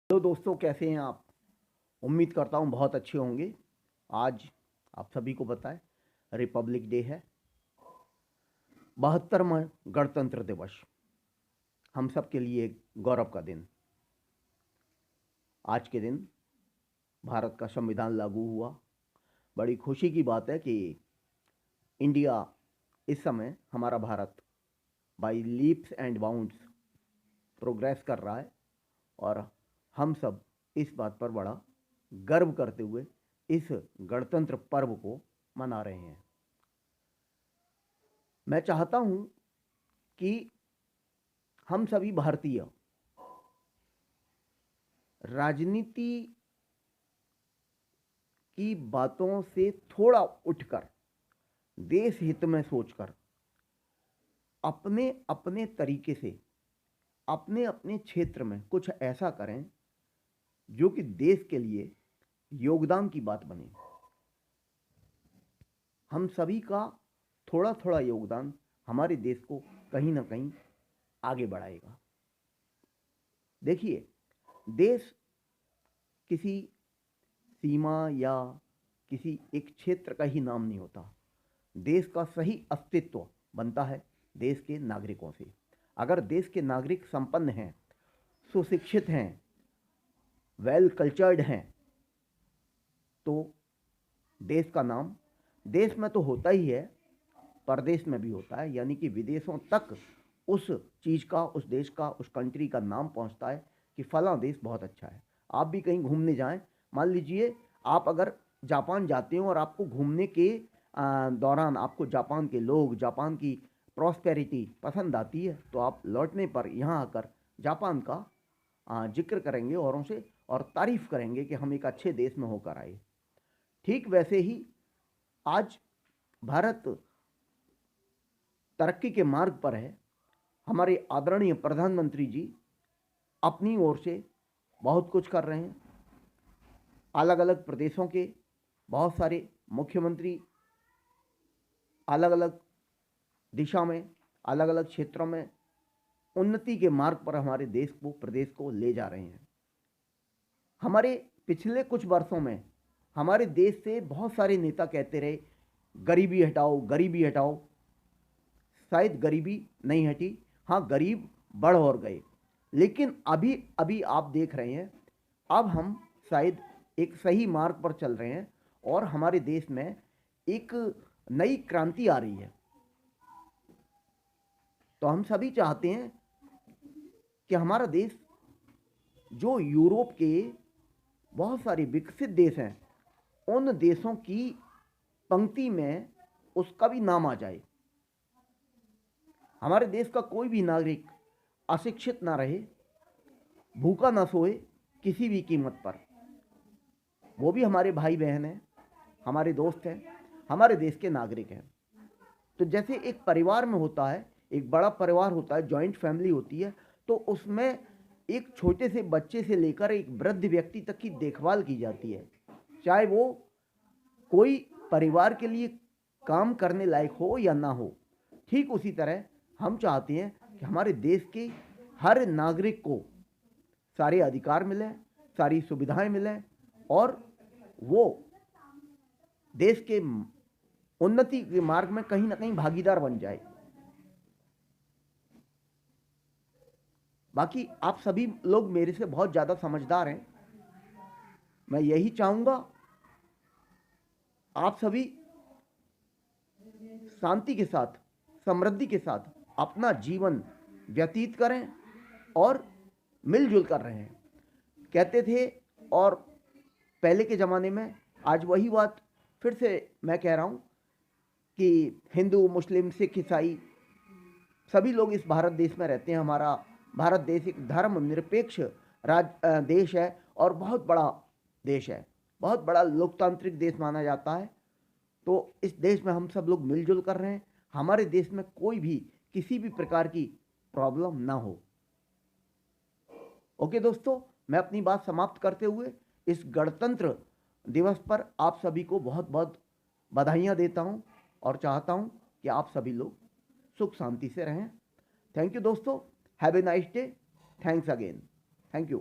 Hello दोस्तों, कैसे हैं आप? उम्मीद करता हूँ बहुत अच्छे होंगे। आज आप सभी को पता है रिपब्लिक डे है, 72वां गणतंत्र दिवस। हम सब के लिए एक गौरव का दिन। आज के दिन भारत का संविधान लागू हुआ। बड़ी खुशी की बात है कि इंडिया इस समय, हमारा Bharat, by leaps and bounds progress कर रहा है और हम सब इस बात पर बड़ा गर्व करते हुए इस गणतंत्र पर्व को मना रहे हैं। मैं चाहता हूं कि हम सभी भारतीय राजनीति की बातों से थोड़ा उठकर देश हित में सोचकर अपने अपने तरीके से अपने अपने क्षेत्र में कुछ ऐसा करें जो कि देश के लिए योगदान की बात बने। हम सभी का थोड़ा थोड़ा योगदान हमारे देश को कहीं ना कहीं आगे बढ़ाएगा। देखिए, देश किसी सीमा या किसी एक क्षेत्र का ही नाम नहीं होता। देश का सही अस्तित्व बनता है देश के नागरिकों से। अगर देश के नागरिक संपन्न हैं, सुशिक्षित हैं, वेल कल्चर्ड हैं, तो देश का नाम देश में तो होता ही है, परदेश में भी होता है। यानी कि विदेशों तक उस चीज़ का, उस देश का, उस कंट्री का नाम पहुंचता है कि फला देश बहुत अच्छा है। आप भी कहीं घूमने जाएं, मान लीजिए आप अगर जापान जाते हो और आपको घूमने के दौरान आपको जापान के लोग, जापान की प्रॉस्पेरिटी पसंद आती है, तो आप लौटने पर यहाँ आकर जापान का जिक्र करेंगे औरों से और तारीफ करेंगे कि हम एक अच्छे देश में होकर आए। ठीक वैसे ही आज भारत तरक्की के मार्ग पर है। हमारे आदरणीय प्रधानमंत्री जी अपनी ओर से बहुत कुछ कर रहे हैं। अलग अलग प्रदेशों के बहुत सारे मुख्यमंत्री अलग अलग दिशा में, अलग अलग क्षेत्रों में उन्नति के मार्ग पर हमारे देश को, प्रदेश को ले जा रहे हैं। हमारे पिछले कुछ वर्षों में हमारे देश से बहुत सारे नेता कहते रहे गरीबी हटाओ, गरीबी हटाओ। शायद गरीबी नहीं हटी, हाँ गरीब बढ़ और गए। लेकिन अभी अभी आप देख रहे हैं, अब हम शायद एक सही मार्ग पर चल रहे हैं और हमारे देश में एक नई क्रांति आ रही है। तो हम सभी चाहते हैं कि हमारा देश, जो यूरोप के बहुत सारे विकसित देश हैं, उन देशों की पंक्ति में उसका भी नाम आ जाए। हमारे देश का कोई भी नागरिक अशिक्षित ना रहे, भूखा ना सोए किसी भी कीमत पर। वो भी हमारे भाई बहन हैं, हमारे दोस्त हैं, हमारे देश के नागरिक हैं। तो जैसे एक परिवार में होता है, एक बड़ा परिवार होता है, जॉइंट फैमिली होती है, तो उसमें एक छोटे से बच्चे से लेकर एक वृद्ध व्यक्ति तक की देखभाल की जाती है, चाहे वो कोई परिवार के लिए काम करने लायक हो या ना हो। ठीक उसी तरह हम चाहते हैं कि हमारे देश के हर नागरिक को सारे अधिकार मिलें, सारी सुविधाएं मिलें और वो देश के उन्नति के मार्ग में कहीं ना कहीं भागीदार बन जाए। बाकी आप सभी लोग मेरे से बहुत ज़्यादा समझदार हैं। मैं यही चाहूँगा आप सभी शांति के साथ, समृद्धि के साथ अपना जीवन व्यतीत करें और मिलजुल कर रहें। कहते थे, और पहले के ज़माने में, आज वही बात फिर से मैं कह रहा हूँ कि हिंदू, मुस्लिम, सिख, ईसाई सभी लोग इस भारत देश में रहते हैं। हमारा भारत देश एक धर्मनिरपेक्ष देश है और बहुत बड़ा देश है, बहुत बड़ा लोकतांत्रिक देश माना जाता है। तो इस देश में हम सब लोग मिलजुल कर रहे हैं, हमारे देश में कोई भी किसी भी प्रकार की प्रॉब्लम ना हो। ओके दोस्तों, मैं अपनी बात समाप्त करते हुए इस गणतंत्र दिवस पर आप सभी को बहुत बहुत बधाइयाँ देता हूँ और चाहता हूँ कि आप सभी लोग सुख शांति से रहें। थैंक यू दोस्तों, have a nice day, thanks again, thank you.